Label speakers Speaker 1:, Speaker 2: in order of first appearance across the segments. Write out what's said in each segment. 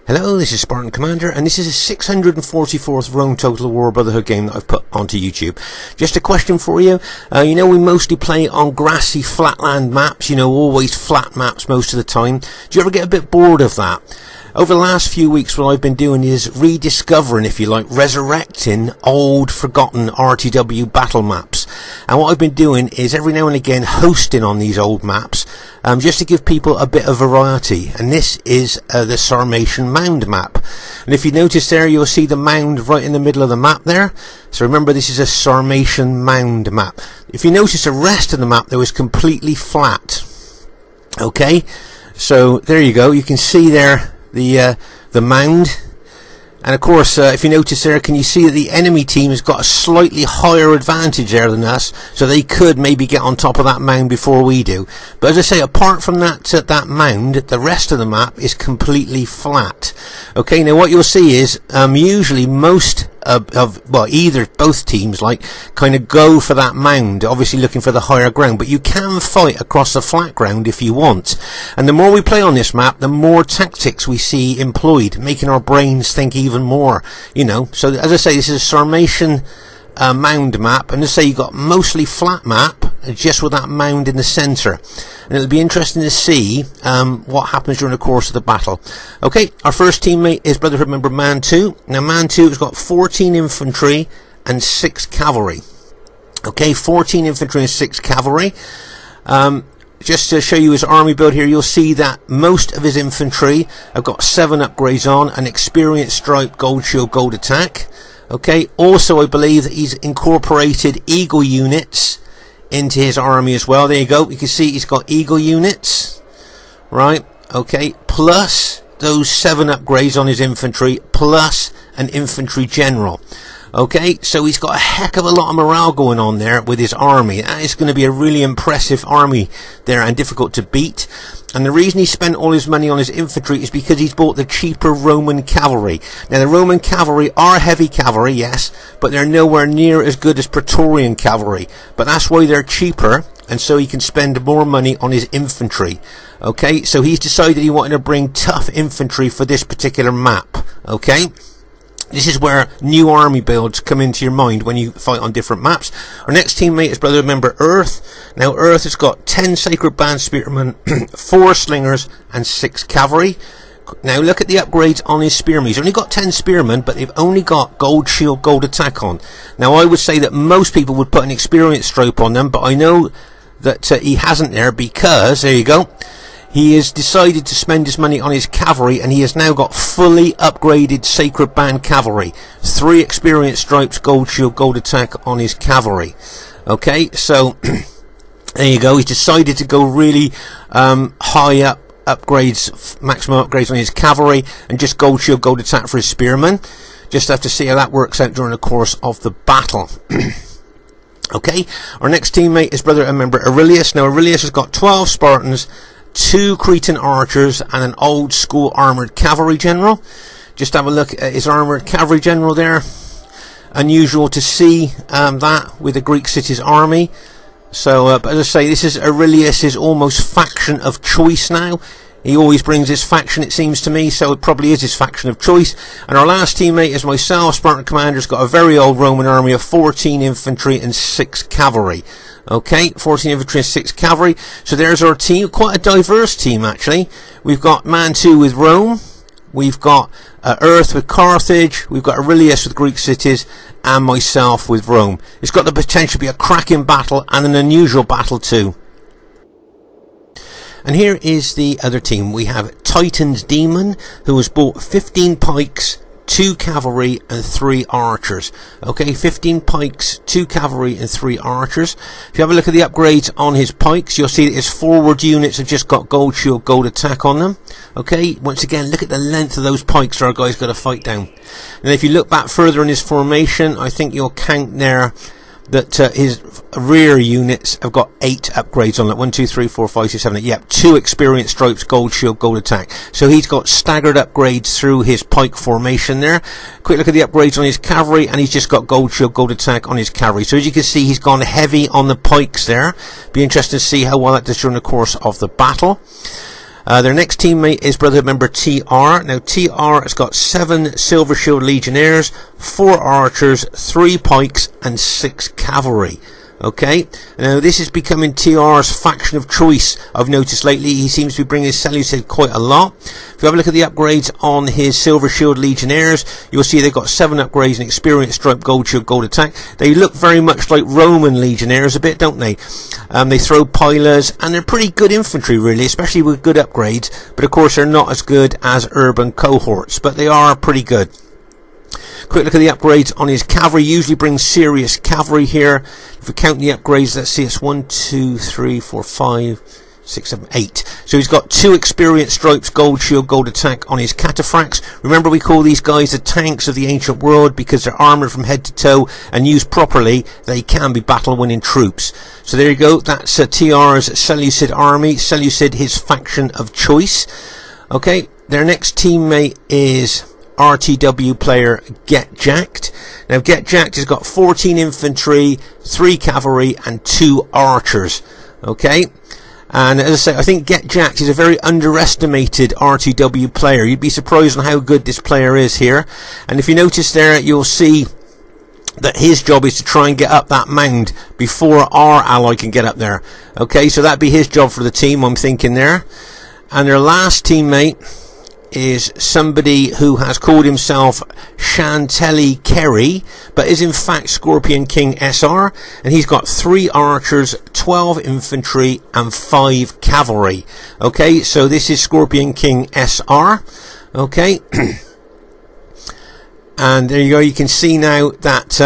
Speaker 1: Hello, this is Spartan Commander, and this is a 644th Rome Total War Brotherhood game that I've put onto YouTube. Just a question for you. You know we mostly play on grassy flatland maps, always flat maps most of the time. Do you ever get a bit bored of that? Over the last few weeks, what I've been doing is rediscovering, if you like, resurrecting old, forgotten RTW battle maps. And what I've been doing is every now and again hosting on these old maps, just to give people a bit of variety. And this is the Sarmatian Mound Map. And if you notice there, you'll see the mound right in the middle of the map there. So remember, this is a Sarmatian Mound Map. If you notice the rest of the map, there was completely flat. Okay, so there you go. You can see there the mound, and of course if you notice there, can you see that the enemy team has got a slightly higher advantage there than us, so they could maybe get on top of that mound before we do. But as I say, apart from that mound, the rest of the map is completely flat. Okay, now what you'll see is usually most both teams kind of go for that mound, obviously looking for the higher ground, but you can fight across the flat ground if you want. And the more we play on this map, the more tactics we see employed, making our brains think even more, So as I say, this is a Sarmatian mound map, and as I say, you've got mostly flat map, just with that mound in the centre. And it'll be interesting to see what happens during the course of the battle. Okay, our first teammate is Brotherhood member Man 2. Now Man 2 has got 14 infantry and 6 cavalry. Okay, 14 infantry and 6 cavalry. Just to show you his army build here, you'll see that most of his infantry have got 7 upgrades on, an experience stripe, gold shield, gold attack. Okay, also I believe that he's incorporated eagle units into his army as well. There you go, you can see he's got eagle units, right? Okay, plus those 7 upgrades on his infantry, plus an infantry general. Okay, so he's got a heck of a lot of morale going on there with his army. That is going to be a really impressive army there, and difficult to beat. And the reason he spent all his money on his infantry is because he's bought the cheaper Roman cavalry. Now the Roman cavalry are heavy cavalry, yes, but they're nowhere near as good as Praetorian cavalry. But that's why they're cheaper, and so he can spend more money on his infantry. Okay, so he's decided he wanted to bring tough infantry for this particular map. Okay, this is where new army builds come into your mind when you fight on different maps. Our next teammate is Brother member Earth. Now Earth has got 10 Sacred Band Spearmen, 4 Slingers and 6 Cavalry. Now look at the upgrades on his spearmen. He's only got 10 spearmen, but they've only got gold shield, gold attack on. Now I would say that most people would put an experience stroke on them, but I know that he hasn't there, because, there you go, he has decided to spend his money on his cavalry, and he has now got fully upgraded Sacred Band cavalry. 3 experience stripes, gold shield, gold attack on his cavalry. Okay, so there you go. He's decided to go really high up upgrades, maximum upgrades on his cavalry, and just gold shield, gold attack for his spearmen. Just have to see how that works out during the course of the battle. Okay, our next teammate is Brother and member Aurelius. Now Aurelius has got 12 Spartans, 2 Cretan archers, and an old school armoured cavalry general. Just have a look at his armoured cavalry general there. Unusual to see that with the Greek city's army. So, but as I say, this is Aurelius's almost faction of choice now. He always brings his faction, it seems to me, so it probably is his faction of choice. And our last teammate is myself, Spartan Commander's got a very old Roman army of 14 infantry and 6 cavalry. Okay, 14 infantry and 6 cavalry. So there's our team, quite a diverse team actually. We've got Man 2 with Rome, we've got Earth with Carthage, we've got Aurelius with Greek cities, and myself with Rome. It's got the potential to be a cracking battle, and an unusual battle too. And here is the other team. We have Titan's Demon, who has bought 15 pikes, 2 cavalry and 3 archers. Okay, 15 pikes, 2 cavalry and 3 archers. If you have a look at the upgrades on his pikes, you'll see that his forward units have just got gold shield, gold attack on them. Okay, once again, look at the length of those pikes our guy's got to fight down. And if you look back further in his formation, I think you'll count there that his rear units have got 8 upgrades on it. 1, 2, 3, 4, 5, 6, 7, 8. Yep, 2 experience stripes, gold shield, gold attack. So he's got staggered upgrades through his pike formation there. Quick look at the upgrades on his cavalry, and he's just got gold shield, gold attack on his cavalry. So as you can see, he's gone heavy on the pikes there. Be interesting to see how well that does during the course of the battle. Their next teammate is Brotherhood member TR. Now TR has got 7 Silver Shield Legionnaires, 4 archers, 3 pikes and 6 cavalry. Okay, now this is becoming TR's faction of choice. I've noticed lately he seems to be bringing his Seleucid quite a lot. If you have a look at the upgrades on his Silver Shield Legionnaires, you'll see they've got 7 upgrades and experience, stripe, gold shield, gold attack. They look very much like Roman Legionnaires a bit, don't they? They throw pillars and they're pretty good infantry really, especially with good upgrades, but of course they're not as good as urban cohorts, but they are pretty good. Quick look at the upgrades on his cavalry. Usually brings serious cavalry here. If we count the upgrades, let's see, it's 1, 2, 3, 4, 5, 6, 7, 8. So he's got 2 experience stripes, gold shield, gold attack on his cataphracts. Remember, we call these guys the tanks of the ancient world because they're armoured from head to toe, and used properly, they can be battle-winning troops. So there you go. That's TR's Seleucid army. Seleucid, his faction of choice. Okay, their next teammate is RTW player Get Jacked. Now Get Jacked has got 14 infantry, 3 cavalry and 2 archers. Okay, and as I say, I think Get Jacked is a very underestimated RTW player. You'd be surprised on how good this player is here. And if you notice there, you'll see that his job is to try and get up that mound before our ally can get up there. Okay, so that'd be his job for the team, I'm thinking there. And their last teammate is somebody who has called himself Chantelli Kerry, but is in fact Scorpion King SR, and he's got 3 archers, 12 infantry and 5 cavalry. Okay, so this is Scorpion King SR. Okay, and there you go. You can see now that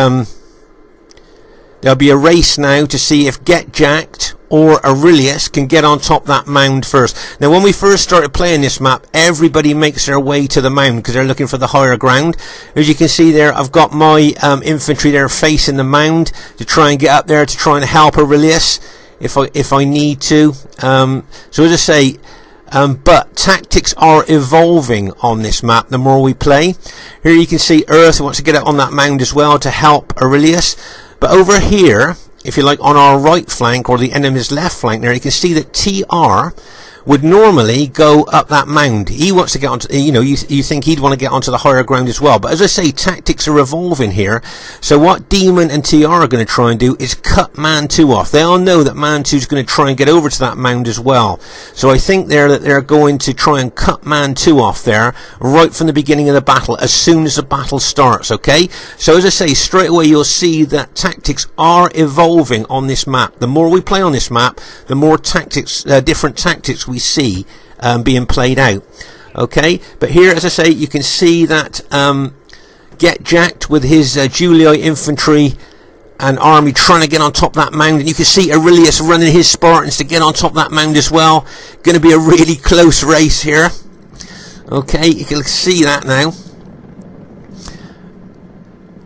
Speaker 1: there'll be a race now to see if Get Jacked or Aurelius can get on top of that mound first. Now when we first started playing this map, everybody makes their way to the mound because they're looking for the higher ground. As you can see there, I've got my infantry there facing the mound to try and get up there to try and help Aurelius if I need to. So as I say, but tactics are evolving on this map the more we play. Here you can see Earth wants to get up on that mound as well to help Aurelius. But over here, if you like, on our right flank or the enemy's left flank there, you can see that TR would normally go up that mound. He wants to get onto, you know, you think he'd want to get onto the higher ground as well. But as I say, tactics are evolving here. So what Demon and TR are going to try and do is cut Man 2 off. They all know that Man 2 is going to try and get over to that mound as well. So I think there that they're going to try and cut Man 2 off there right from the beginning of the battle, as soon as the battle starts. Okay, so as I say, straight away you'll see that tactics are evolving on this map. The more we play on this map, the more tactics, different tactics we see being played out. Okay, but here, as I say, you can see that Get Jacked with his Julii infantry and army trying to get on top of that mound, and you can see Aurelius running his Spartans to get on top of that mound as well. Going to be a really close race here. Okay, you can see that now.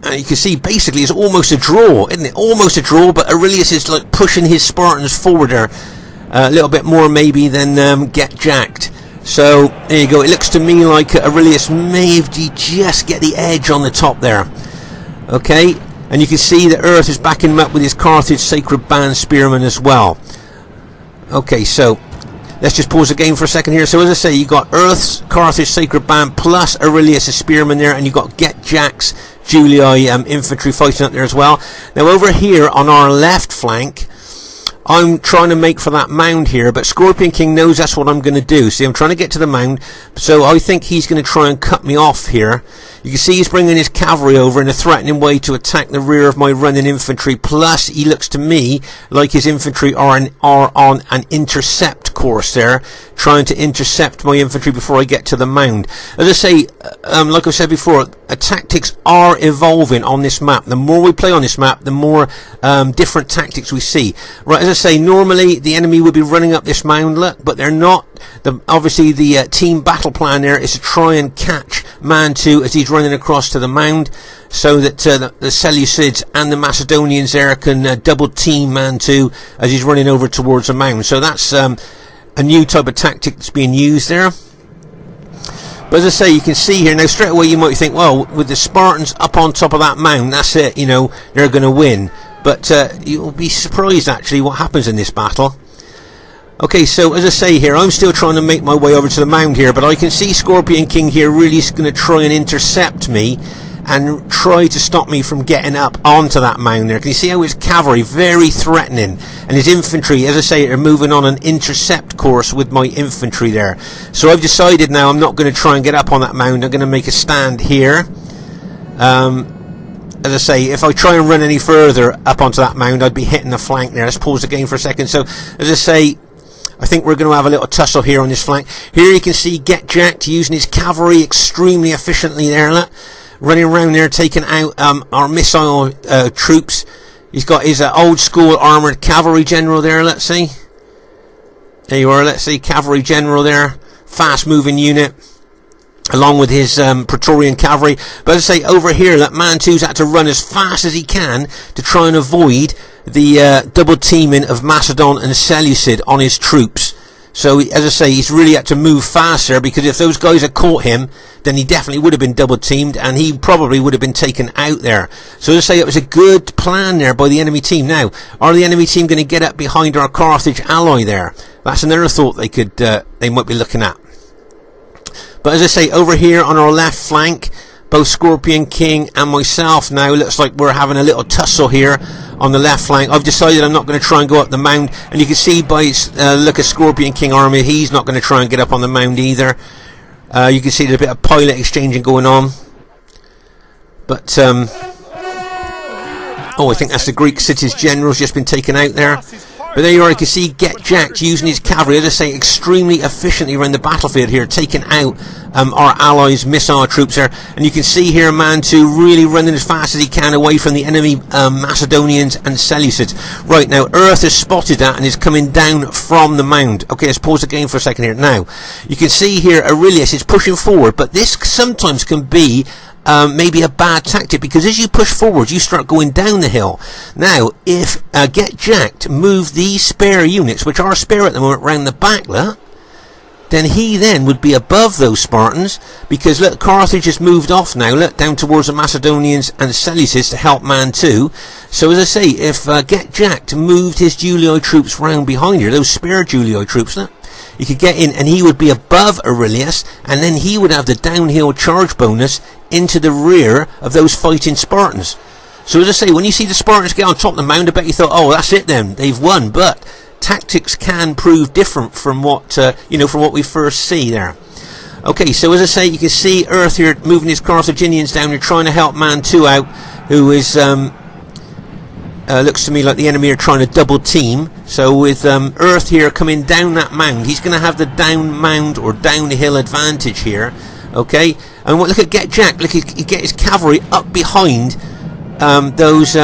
Speaker 1: And you can see basically it's almost a draw, isn't it? Almost a draw, but Aurelius is like pushing his Spartans forward there a little bit more maybe than Get Jacked. So there you go. It looks to me like Aurelius may have just get the edge on the top there. Okay, and you can see that Earth is backing him up with his Carthage Sacred Band Spearmen as well. Okay, so let's just pause the game for a second here. So as I say, you got Earth's Carthage Sacred Band plus Aurelius' Spearmen there, and you got Get Jack's Julii infantry fighting up there as well. Now over here on our left flank, I'm trying to make for that mound here, but Scorpion King knows that's what I'm going to do. See, I'm trying to get to the mound, so I think he's going to try and cut me off here. You can see he's bringing his cavalry over in a threatening way to attack the rear of my running infantry. Plus, he looks to me like his infantry are on an intercept course there, trying to intercept my infantry before I get to the mound. As I say, like I said before, tactics are evolving on this map. The more we play on this map, the more different tactics we see. Right, as I say, normally the enemy would be running up this mound, look, but they're not. Obviously, the team battle plan there is to try and catch Man 2 as he's running across to the mound, so that the Seleucids and the Macedonians there can double team Man 2 as he's running over towards the mound. So that's a new type of tactic that's being used there. But as I say, you can see here now, straight away you might think, well, with the Spartans up on top of that mound, that's it, you know, they're going to win. But you'll be surprised actually what happens in this battle. Okay, so as I say here, I'm still trying to make my way over to the mound here, but I can see Scorpion King here really is going to try and intercept me and try to stop me from getting up onto that mound there. Can you see how his cavalry, very threatening, and his infantry, as I say, are moving on an intercept course with my infantry there. So I've decided now I'm not going to try and get up on that mound. I'm going to make a stand here. As I say, if I try and run any further up onto that mound, I'd be hitting the flank there. Let's pause the game for a second. So, as I say, I think we're going to have a little tussle here on this flank. Here you can see Get Jacked using his cavalry extremely efficiently there. Look, running around there, taking out our missile troops. He's got his old school armoured cavalry general there, let's see. There you are, let's see, cavalry general there. Fast moving unit, along with his Praetorian cavalry. But as I say, over here, that man two's had to run as fast as he can to try and avoid the double teaming of Macedon and Seleucid on his troops. So, as I say, he's really had to move faster, because if those guys had caught him, then he definitely would have been double teamed, and he probably would have been taken out there. So, as I say, it was a good plan there by the enemy team. Now, are the enemy team going to get up behind our Carthage ally there? That's another thought they might be looking at. But as I say, over here on our left flank, both Scorpion King and myself now, looks like we're having a little tussle here on the left flank. I've decided I'm not going to try and go up the mound, and you can see by look at Scorpion King army, he's not going to try and get up on the mound either. You can see there's a bit of pilot exchanging going on. But oh, I think that's the Greek city's general's just been taken out there. But there you are, you can see Get Jacked using his cavalry, as I say, extremely efficiently around the battlefield here, taking out our allies' missile troops there. And you can see here Man 2 really running as fast as he can away from the enemy Macedonians and Seleucids. Right, now Earth has spotted that and is coming down from the mound. Okay, let's pause the game for a second here. Now, you can see here Aurelius is pushing forward, but this sometimes can be maybe a bad tactic, because as you push forward you start going down the hill. Now if Get Jacked move these spare units, which are spare at the moment, round the back, look, then he then would be above those Spartans, because look, Carthage has moved off now, look, down towards the Macedonians and Seleucids to help Man 2. So as I say, if Get Jacked moved his Julii troops round behind here, those spare Julii troops, look, he could get in and he would be above Aurelius, and then he would have the downhill charge bonus into the rear of those fighting Spartans. So as I say, when you see the Spartans get on top of the mound, I bet you thought, oh, that's it then, they've won. But tactics can prove different from what from what we first see there. Okay, so as I say, you can see Earth here moving his Carthaginians down here, trying to help Man 2 out, who is looks to me like the enemy are trying to double team. So with Earth here coming down that mound, he's going to have the down mound or downhill advantage here. Okay, and look at Get Jacked. Look, he get his cavalry up behind those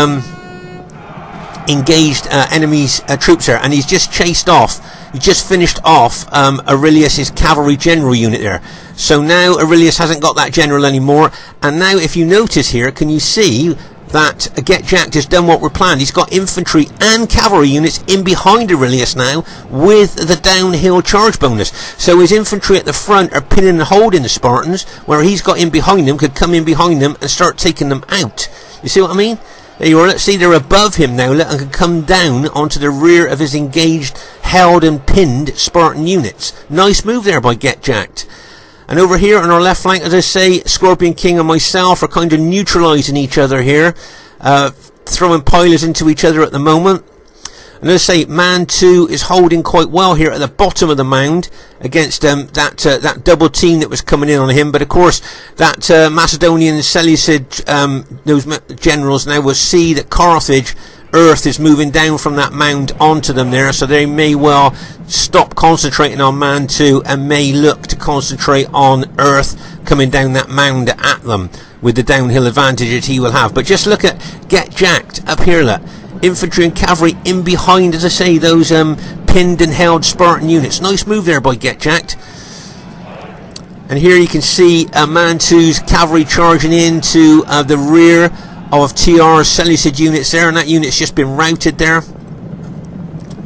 Speaker 1: engaged enemy's troops here, and he's just chased off. He just finished off Aurelius's cavalry general unit there. So now Aurelius hasn't got that general anymore. And now, if you notice here, can you see that Get Jacked has done what we're planned? He's got infantry and cavalry units in behind Aurelius now with the downhill charge bonus. So his infantry at the front are pinning and holding the Spartans, where he's got in behind them, could come in behind them and start taking them out. You see what I mean? There you are. Let's see, they're above him now, and can come down onto the rear of his engaged, held and pinned Spartan units. Nice move there by Get Jacked. And over here on our left flank, as I say, Scorpion King and myself are kind of neutralising each other here, throwing pilers into each other at the moment. And as I say, Man 2 is holding quite well here at the bottom of the mound against that double team that was coming in on him. But of course, that Macedonian Seleucid, those generals now will see that Carthage, Earth is moving down from that mound onto them there, so they may well stop concentrating on Man 2 and may look to concentrate on Earth coming down that mound at them with the downhill advantage that he will have. But just look at Get Jacked up here, look. Infantry and cavalry in behind, as I say, those pinned and held Spartan units. Nice move there by Get Jacked. And here you can see Man 2's cavalry charging into the rear of TR's Seleucid units there, and that unit's just been routed there.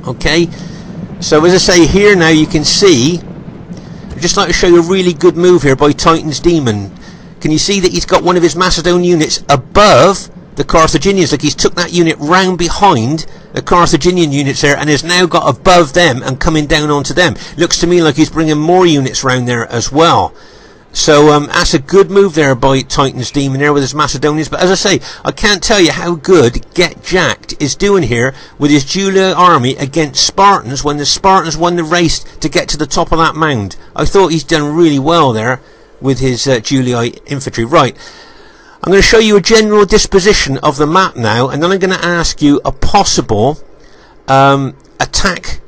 Speaker 1: Okay, so as I say, here now you can see, I'd just like to show you a really good move here by Titan's Demon. Can you see that he's got one of his Macedonian units above the Carthaginians? Like, he's took that unit round behind the Carthaginian units there, and has now got above them and coming down onto them. Looks to me like he's bringing more units round there as well. So that's a good move there by Titan's Demon there with his Macedonians. But as I say, I can't tell you how good Get Jacked is doing here with his Julii army against Spartans when the Spartans won the race to get to the top of that mound. I thought he's done really well there with his Julii infantry. Right, I'm going to show you a general disposition of the map now, and then I'm going to ask you a possible attack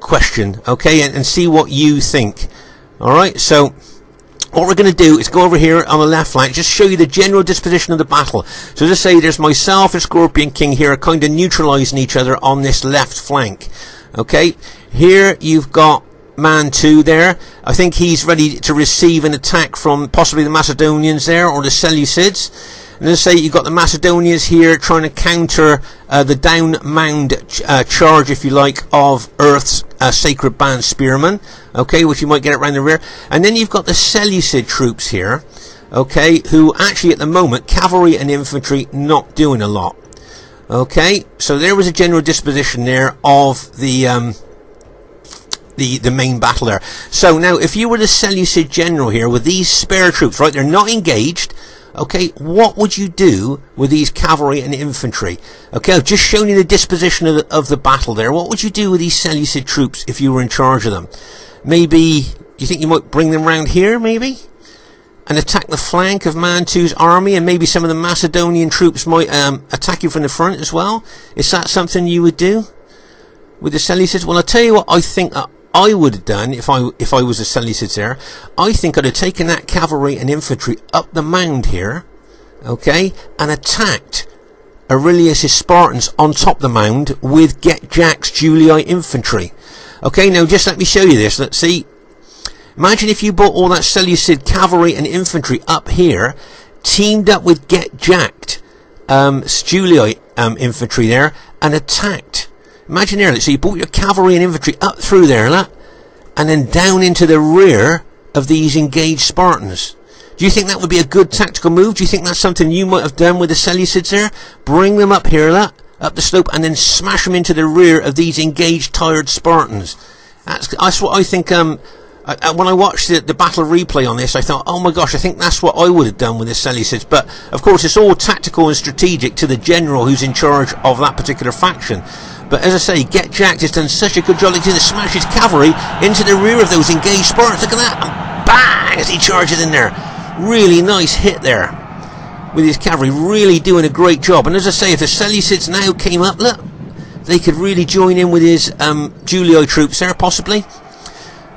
Speaker 1: question, okay, and see what you think. Alright, so what we're going to do is go over here on the left flank, just show you the general disposition of the battle. So as I say, there's myself and Scorpion King here kind of neutralising each other on this left flank. Okay, here you've got Man 2 there. I think he's ready to receive an attack from possibly the Macedonians there, or the Seleucids. And as I say, you've got the Macedonians here trying to counter the down mound charge, if you like, of Earth's Sacred Band Spearmen, okay, which you might get around the rear. And then you've got the Seleucid troops here, okay, who actually at the moment, cavalry and infantry, not doing a lot. Okay, so there was a general disposition there of the main battle there. So now, if you were the Seleucid general here with these spare troops, right, they're not engaged. Okay, what would you do with these cavalry and infantry? Okay, I've just shown you the disposition of the battle there. What would you do with these Seleucid troops if you were in charge of them? Maybe, do you think you might bring them round here, maybe? And attack the flank of Man 2's army, and maybe some of the Macedonian troops might attack you from the front as well? Is that something you would do with the Seleucids? Well, I'll tell you what I think I would have done if I was the Seleucids there. I think I'd have taken that cavalry and infantry up the mound here, okay, and attacked Aurelius' Spartans on top of the mound with Get Jack's Julii infantry. Okay, now just let me show you this. Let's see. Imagine if you brought all that Seleucid cavalry and infantry up here, teamed up with Get Jacked Julii infantry there, and attacked. Imagine there, so you brought your cavalry and infantry up through there, look, and then down into the rear of these engaged Spartans. Do you think that would be a good tactical move? Do you think that's something you might have done with the Seleucids there? Bring them up here, look, up the slope, and then smash them into the rear of these engaged, tired Spartans. That's what I think. When I watched the battle replay on this, I thought, oh my gosh, I think that's what I would have done with the Seleucids. But of course, it's all tactical and strategic to the general who's in charge of that particular faction. But as I say, Get Jacked has done such a good job. He's going to smash his cavalry into the rear of those engaged Spartans. Look at that. And bang, as he charges in there. Really nice hit there with his cavalry. Really doing a great job. And as I say, if the Seleucids now came up, look, they could really join in with his Julii troops there, possibly.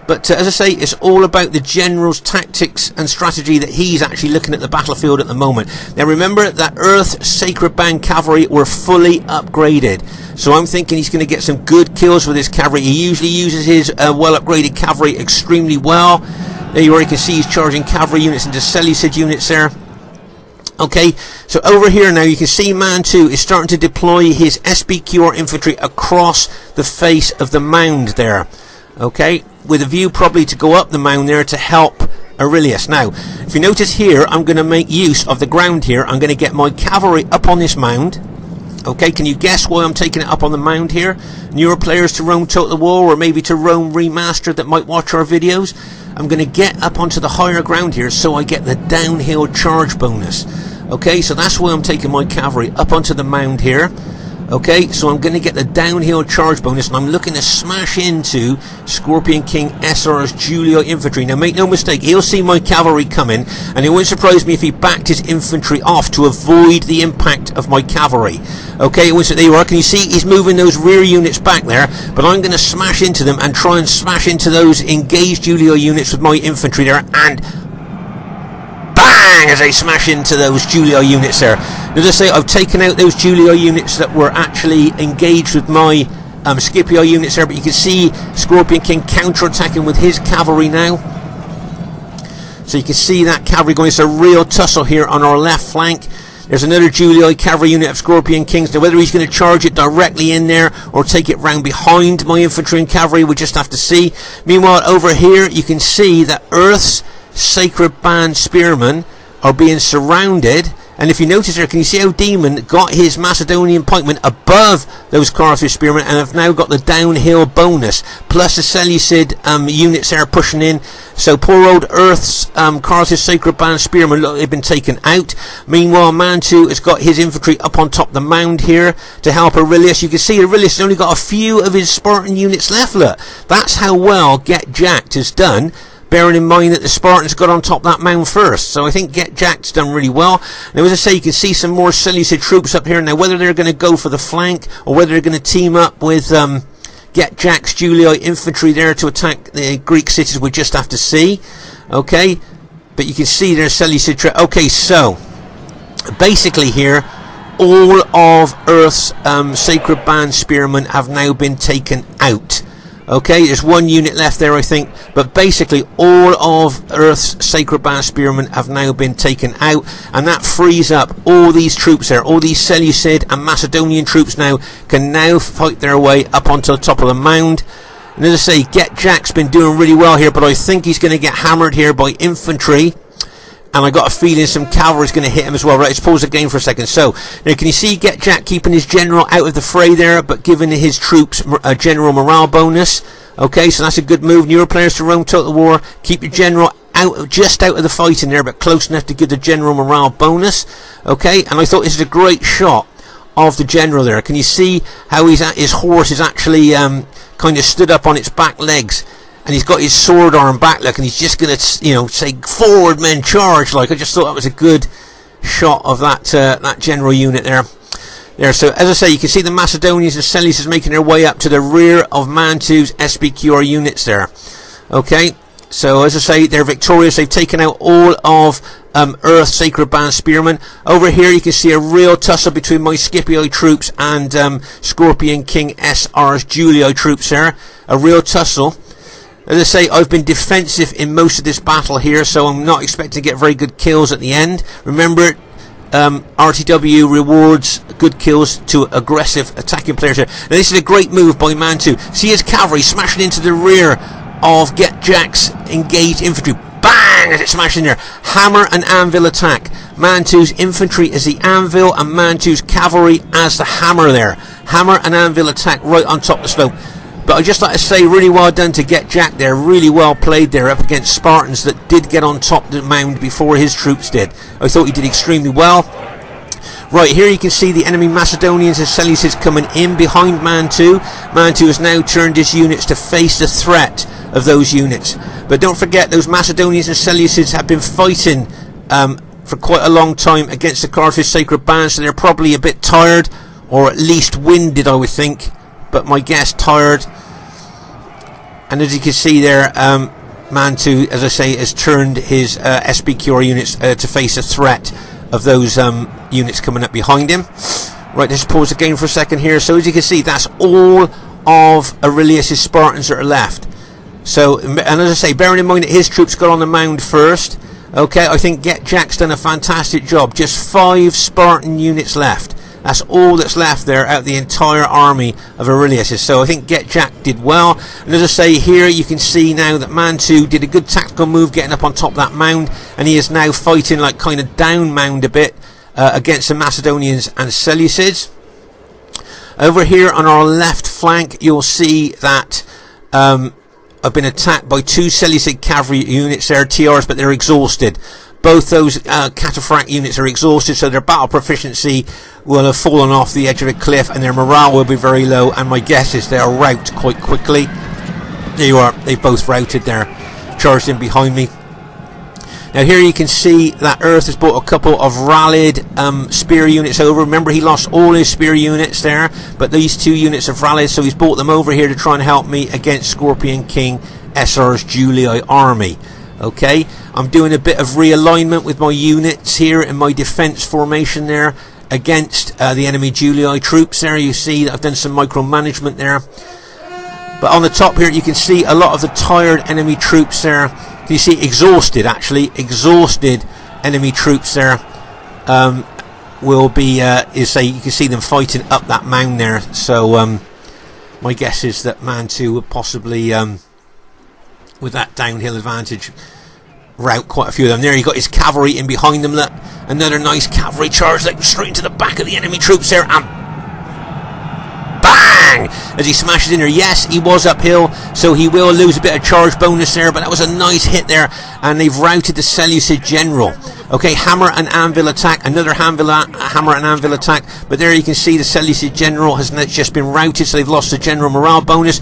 Speaker 1: But as I say, it's all about the general's tactics and strategy that he's actually looking at the battlefield at the moment. Now remember that Earth's Sacred Band cavalry were fully upgraded. So I'm thinking he's going to get some good kills with his cavalry. He usually uses his well upgraded cavalry extremely well. There you are, you can see he's charging cavalry units into Seleucid units there. Okay, so over here now you can see Man 2 is starting to deploy his SBQR infantry across the face of the mound there. Okay, with a view probably to go up the mound there to help Aurelius. Now, if you notice here, I'm going to make use of the ground here. I'm going to get my cavalry up on this mound. Okay, can you guess why I'm taking it up on the mound here? Newer players to Rome Total War, or maybe to Rome Remastered that might watch our videos. I'm going to get up onto the higher ground here so I get the downhill charge bonus. Okay, so that's why I'm taking my cavalry up onto the mound here. Okay, so I'm going to get the downhill charge bonus, and I'm looking to smash into Scorpion King SR's Julii infantry. Now make no mistake, he'll see my cavalry coming, and it wouldn't surprise me if he backed his infantry off to avoid the impact of my cavalry. Okay, there you are, can you see he's moving those rear units back there, but I'm going to smash into them and try and smash into those engaged Julii units with my infantry there, and bang, as I smash into those Julii units there. As I say, I've taken out those Julii units that were actually engaged with my Scipio units there, but you can see Scorpion King counter-attacking with his cavalry now. So you can see that cavalry going. It's a real tussle here on our left flank. There's another Julii cavalry unit of Scorpion Kings. Now whether he's going to charge it directly in there or take it round behind my infantry and cavalry, we just have to see. Meanwhile, over here you can see that Earth's Sacred Band Spearmen are being surrounded, And if you notice there, can you see how Demon got his Macedonian pikemen above those Carthage spearmen and have now got the downhill bonus, plus the Seleucid units there pushing in. So poor old Earth's Carthage Sacred Band spearmen, look, they've been taken out. Meanwhile, Mantu has got his infantry up on top of the mound here to help Aurelius. You can see Aurelius has only got a few of his Spartan units left. Look, that's how well Get Jacked has done, bearing in mind that the Spartans got on top of that mound first. So I think Get Jacked's done really well. Now, as I say, you can see some more Seleucid troops up here. Now, whether they're going to go for the flank or whether they're going to team up with Get Jacked's Julii infantry there to attack the Greek cities, we just have to see. Okay, but you can see there's Seleucid. Okay, so basically here, all of Earth's Sacred Band spearmen have now been taken out. Okay, there's one unit left there, I think, but basically all of Earth's Sacred Band spearmen have now been taken out, and that frees up all these troops there. All these Seleucid and Macedonian troops now can now fight their way up onto the top of the mound. And as I say, Get Jack's been doing really well here, but I think he's going to get hammered here by infantry. And I got a feeling some cavalry is going to hit him as well. Right, let's pause the game for a second. So, now can you see Get Jack keeping his general out of the fray there, but giving his troops a general morale bonus? Okay, so that's a good move. Newer players to Rome Total War, keep your general out, just out of the fighting there, but close enough to give the general morale bonus. Okay, and I thought this is a great shot of the general there. Can you see how his horse is actually kind of stood up on its back legs? And he's got his sword arm back, look, and he's just going to, you know, say, forward men charge. Like, I just thought that was a good shot of that that general unit there. So, as I say, you can see the Macedonians and Seleucids making their way up to the rear of Mantu's SBQR units there. Okay, so as I say, they're victorious. They've taken out all of Earth's Sacred Band spearmen. Over here, you can see a real tussle between my Scipii troops and Scorpion King SR's Julii troops there. A real tussle. As I say, I've been defensive in most of this battle here, so I'm not expecting to get very good kills at the end. Remember, RTW rewards good kills to aggressive attacking players here. Now, this is a great move by Mantu. See his cavalry smashing into the rear of Get Jack's engaged infantry. Bang! As it smashes in there. Hammer and anvil attack. Mantu's infantry is the anvil and Mantu's cavalry as the hammer there. Hammer and anvil attack right on top of the slope. But I'd just like to say, really well done to Get Jack there. Really well played there up against Spartans that did get on top of the mound before his troops did. I thought he did extremely well. Right, here you can see the enemy Macedonians and Seleucids coming in behind Mantu. Mantu has now turned his units to face the threat of those units. But don't forget, those Macedonians and Seleucids have been fighting for quite a long time against the Carthage Sacred Band, so they're probably a bit tired, or at least winded, I would think. But my guess, tired. And as you can see there, Mantu, as I say, has turned his SBQR units to face a threat of those units coming up behind him. Right, let's pause the game for a second here. So as you can see, that's all of Aurelius' Spartans that are left. So, and as I say, bearing in mind that his troops got on the mound first, okay, I think Get Jack's done a fantastic job. Just 5 Spartan units left. That's all that's left there out of the entire army of Aurelius. So I think Get Jack did well. And as I say, here you can see now that Mantu did a good tactical move getting up on top of that mound, and he is now fighting like kind of down mound a bit against the Macedonians and Seleucids. Over here on our left flank, you'll see that I've been attacked by 2 Seleucid cavalry units there, TRs, but they're exhausted. Both those cataphract units are exhausted, so their battle proficiency will have fallen off the edge of a cliff, and their morale will be very low, and my guess is they'll rout quite quickly. There you are, they both routed there, charged in behind me. Now here you can see that Earth has brought a couple of rallied spear units over. Remember, he lost all his spear units there, but these 2 units have rallied, so he's brought them over here to try and help me against Scorpion King SR's Julii army. Okay, I'm doing a bit of realignment with my units here in my defense formation there against the enemy Julii troops there. You see that I've done some micromanagement there. But on the top here you can see a lot of the tired enemy troops there. Can you see exhausted, actually exhausted enemy troops there will be you can see them fighting up that mound there. So my guess is that Mantu would possibly with that downhill advantage rout quite a few of them. There, you got his cavalry in behind them. Look, another nice cavalry charge, like straight into the back of the enemy troops there, and bang! As he smashes in there. Yes, he was uphill, so he will lose a bit of charge bonus there, but that was a nice hit there, and they've routed the Seleucid general. Okay, hammer and anvil attack, another hammer and anvil attack, but there you can see the Seleucid general has just been routed, so they've lost the general morale bonus.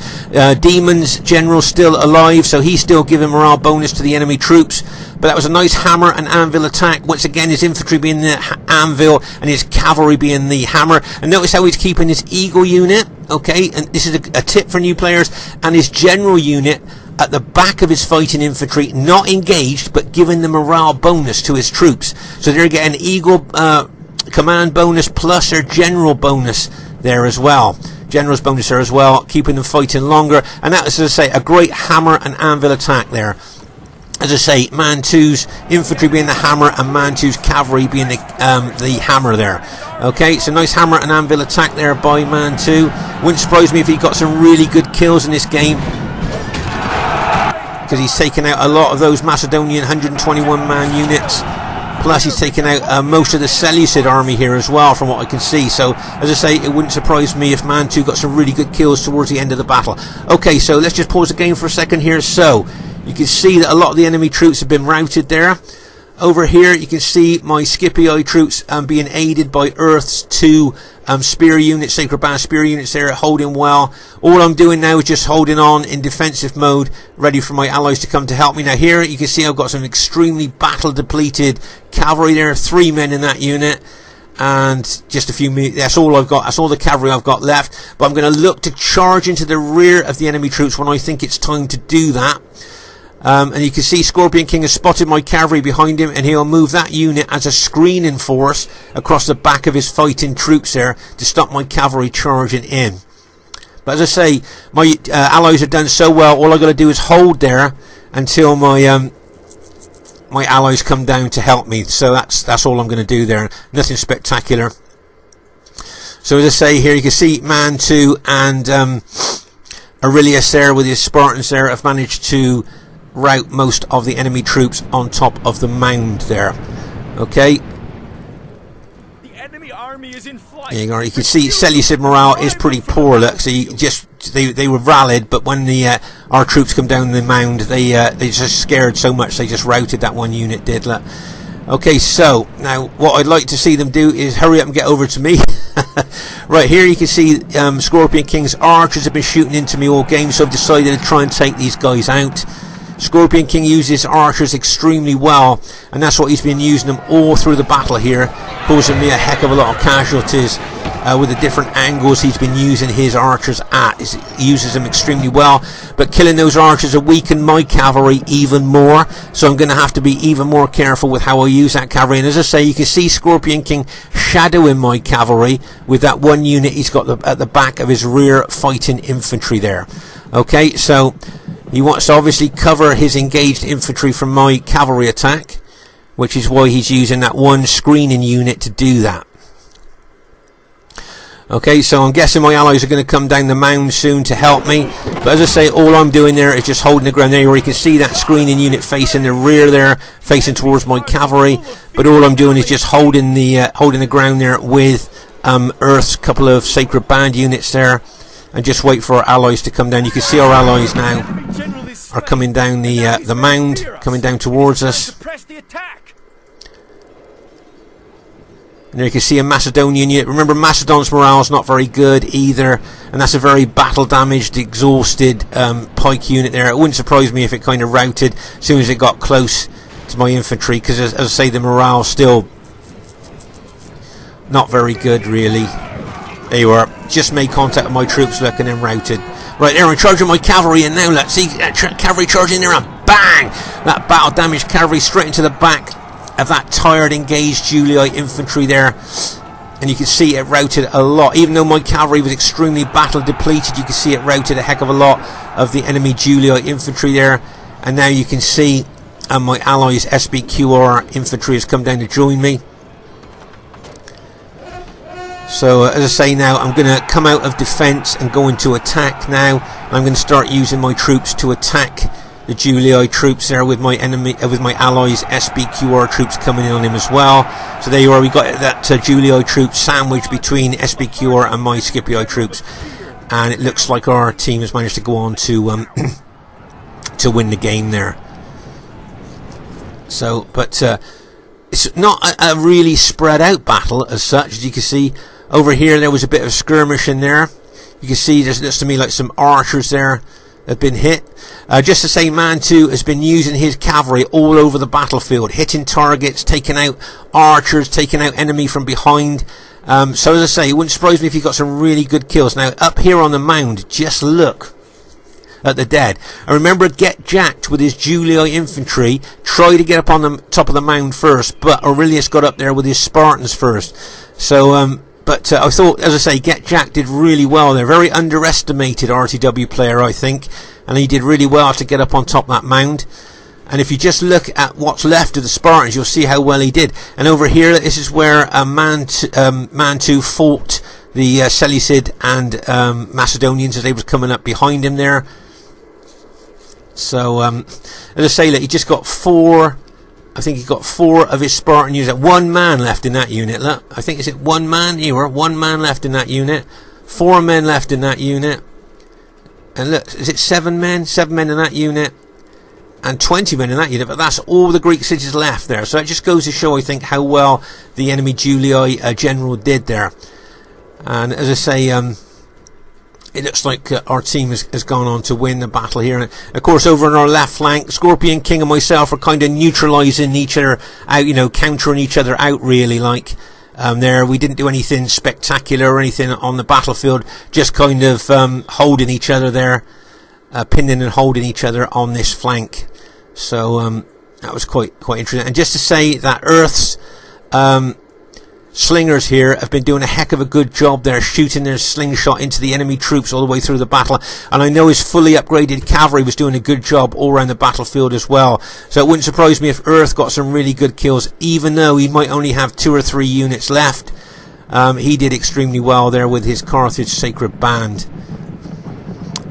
Speaker 1: Demon's general still alive, so he's still giving morale bonus to the enemy troops, but that was a nice hammer and anvil attack. Once again, his infantry being the anvil and his cavalry being the hammer, and notice how he's keeping his eagle unit, okay, and this is a tip for new players, and his general unit at the back of his fighting infantry, not engaged, but giving the morale bonus to his troops. So they're getting eagle command bonus plus their general bonus there as well. General's bonus there as well, keeping them fighting longer. And that is, as I say, a great hammer and anvil attack there. As I say, Man 2's infantry being the hammer and Man 2's cavalry being the hammer there. Okay, so nice hammer and anvil attack there by Man 2. Wouldn't surprise me if he got some really good kills in this game, because he's taken out a lot of those Macedonian 121 man units, plus he's taken out most of the Seleucid army here as well, from what I can see. So as I say, it wouldn't surprise me if Man 2 got some really good kills towards the end of the battle. Okay, so let's just pause the game for a second here. So you can see that a lot of the enemy troops have been routed there. Over here you can see my Scipii troops being aided by Earth's 2 spear units, Sacred Band spear units there, holding well. All I'm doing now is just holding on in defensive mode, ready for my allies to come to help me. Now here you can see I've got some extremely battle depleted cavalry there, 3 men in that unit, and just a few minutes. That's all I've got, that's all the cavalry I've got left. But I'm going to look to charge into the rear of the enemy troops when I think it's time to do that. And you can see Scorpion King has spotted my cavalry behind him, and he'll move that unit as a screening force across the back of his fighting troops there to stop my cavalry charging in. But as I say, my allies have done so well. All I've got to do is hold there until my my allies come down to help me. So that's all I'm going to do there. Nothing spectacular. So as I say, here you can see Man 2 and Aurelius there with his Spartans there have managed to rout most of the enemy troops on top of the mound there. Okay,
Speaker 2: the enemy army is in flight.
Speaker 1: there you go. You can see Seleucid morale is pretty poor. Look, so you just they were rallied, but when the our troops come down the mound, they just scared so much they just routed that one unit. Did look. Okay, so now what I'd like to see them do is hurry up and get over to me. Right here you can see Scorpion King's archers have been shooting into me all game, so I've decided to try and take these guys out. Scorpion King uses archers extremely well, and that's what he's been using them all through the battle here, causing me a heck of a lot of casualties with the different angles he's been using his archers at. He uses them extremely well, but killing those archers will weaken my cavalry even more, so I'm going to have to be even more careful with how I use that cavalry. And as I say, you can see Scorpion King shadowing my cavalry with that one unit he's got at the back of his rear fighting infantry there. Okay, so he wants to obviously cover his engaged infantry from my cavalry attack, which is why he's using that one screening unit to do that. Okay, so I'm guessing my allies are going to come down the mound soon to help me. But as I say, all I'm doing there is just holding the ground there, where you can see that screening unit facing the rear there, facing towards my cavalry. But all I'm doing is just holding the ground there with Earth's couple of Sacred Band units there, and just wait for our allies to come down. You can see our allies now are coming down the mound, coming down towards us. And there you can see a Macedonian unit. Remember, Macedon's morale is not very good either, and that's a very battle damaged, exhausted pike unit there. It wouldn't surprise me if it kind of routed as soon as it got close to my infantry, because as I say, the morale still not very good really. There you are. Just made contact with my troops, look, and then routed. Right there, I'm charging my cavalry, and now let's see that cavalry charging there, and bang! That battle damaged cavalry straight into the back of that tired, engaged Julii infantry there. And you can see it routed a lot. Even though my cavalry was extremely battle depleted, you can see it routed a heck of a lot of the enemy Julii infantry there. And now you can see my allies' SBQR infantry has come down to join me. So as I say, now I'm going to come out of defence and go into attack now. I'm going to start using my troops to attack the Julii troops there with my enemy, with my allies' SBQR troops coming in on him as well. So there you are. We got that Julii troops sandwiched between SBQR and my Scipii troops, and it looks like our team has managed to go on to to win the game there. So, but it's not a really spread out battle as such. As you can see over here, there was a bit of skirmish in there. You can see there's, looks to me like some archers there have been hit. Just to say, Man 2 has been using his cavalry all over the battlefield, hitting targets, taking out archers, taking out enemy from behind. So as I say, it wouldn't surprise me if he got some really good kills. Now up here on the mound, just look at the dead. And remember, get jacked with his Julii infantry. Try to get up on the top of the mound first, but Aurelius got up there with his Spartans first. So but I thought, as I say, Get Jack did really well there. Very underestimated RTW player, I think. And he did really well to get up on top of that mound. And if you just look at what's left of the Spartans, you'll see how well he did. And over here, this is where Man 2 fought the Seleucid and Macedonians as they was coming up behind him there. So, as I say, look, he just got 4... I think he got 4 of his Spartan units. 1 man left in that unit. Look, I think, is it 1 man? Here, 1 man left in that unit. 4 men left in that unit. And look, is it 7 men? 7 men in that unit. And 20 men in that unit. But that's all the Greek cities left there. So it just goes to show, I think, how well the enemy Julii general did there. And as I say, it looks like our team has gone on to win the battle here. And of course, over on our left flank, Scorpion King and myself are kind of neutralising each other out, you know, countering each other out, really, like there. We didn't do anything spectacular or anything on the battlefield, just kind of holding each other there, pinning and holding each other on this flank. So that was quite interesting. And just to say that Earth's slingers here have been doing a heck of a good job there, shooting their slingshot into the enemy troops all the way through the battle. And I know his fully upgraded cavalry was doing a good job all around the battlefield as well. So it wouldn't surprise me if Earth got some really good kills, even though he might only have 2 or 3 units left. He did extremely well there with his Carthage Sacred Band.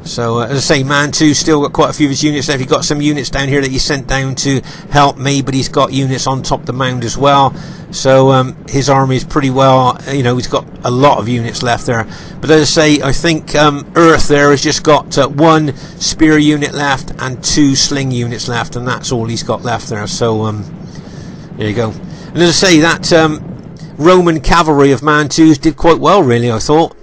Speaker 1: So, as I say, Man 2 still got quite a few of his units left. He got some units down here that he sent down to help me, but he's got units on top of the mound as well. So, his army is pretty well, you know, he's got a lot of units left there. But as I say, I think Earth there has just got 1 spear unit left and 2 sling units left, and that's all he's got left there. So, there you go. And as I say, that Roman cavalry of Man 2's did quite well, really, I thought.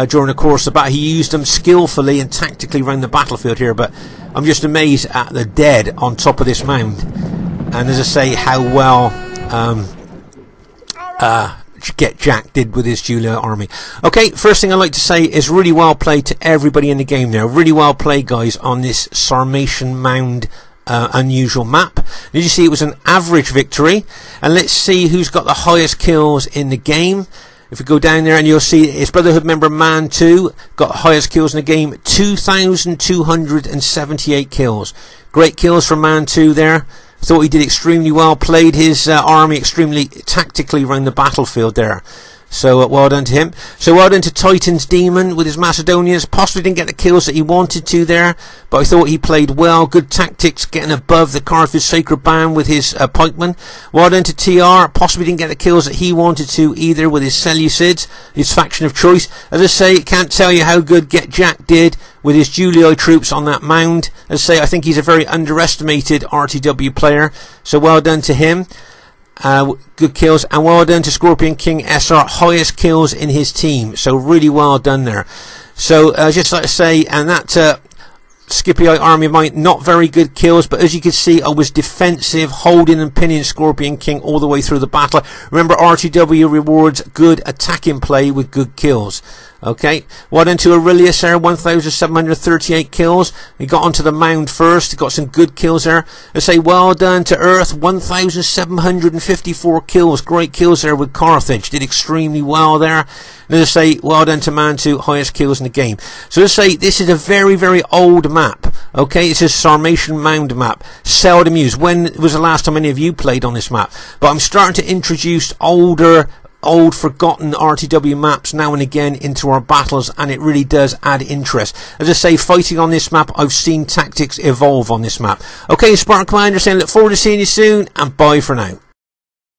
Speaker 1: During the course of the battle, he used them skillfully and tactically around the battlefield here, but I'm just amazed at the dead on top of this mound, and as I say, how well Get Jack did with his Julii army. Okay, first thing I'd like to say is really well played to everybody in the game there. Really well played, guys, on this Sarmatian Mound unusual map. Did you see it was an average victory? And let's see who's got the highest kills in the game. If we go down there, and you'll see his Brotherhood member Man 2 got the highest kills in the game, 2,278 kills. Great kills from Man 2 there. Thought he did extremely well, played his army extremely tactically around the battlefield there. So well done to him. So well done to Titan's Demon with his Macedonians. Possibly didn't get the kills that he wanted to there, but I thought he played well. Good tactics, getting above the Carthage Sacred Band with his pikemen. Well done to TR. Possibly didn't get the kills that he wanted to either with his Seleucids, his faction of choice. As I say, can't tell you how good Get Jack did with his Julii troops on that mound. As I say, I think he's a very underestimated RTW player. So well done to him. Good kills, and well done to Scorpion King SR, highest kills in his team, so really well done there. So just like to say, and that Scipii army of mine, not very good kills, but as you can see, I was defensive, holding and pinning Scorpion King all the way through the battle. Remember, RTW rewards good attacking play with good kills. Okay, well done to Aurelius there, 1,738 kills. He got onto the mound first, he got some good kills there. I say well done to Earth, 1,754 kills, great kills there with Carthage, did extremely well there. And as I say, well done to Man 2, highest kills in the game. So as I say, this is a very, very old map. Okay, it's a Sarmatian Mound Map, seldom used. When was the last time any of you played on this map? But I'm starting to introduce older old forgotten RTW maps now and again into our battles, and it really does add interest. As I say, fighting on this map, I've seen tactics evolve on this map. Okay, Spartan Commander saying look forward to seeing you soon, and bye for now.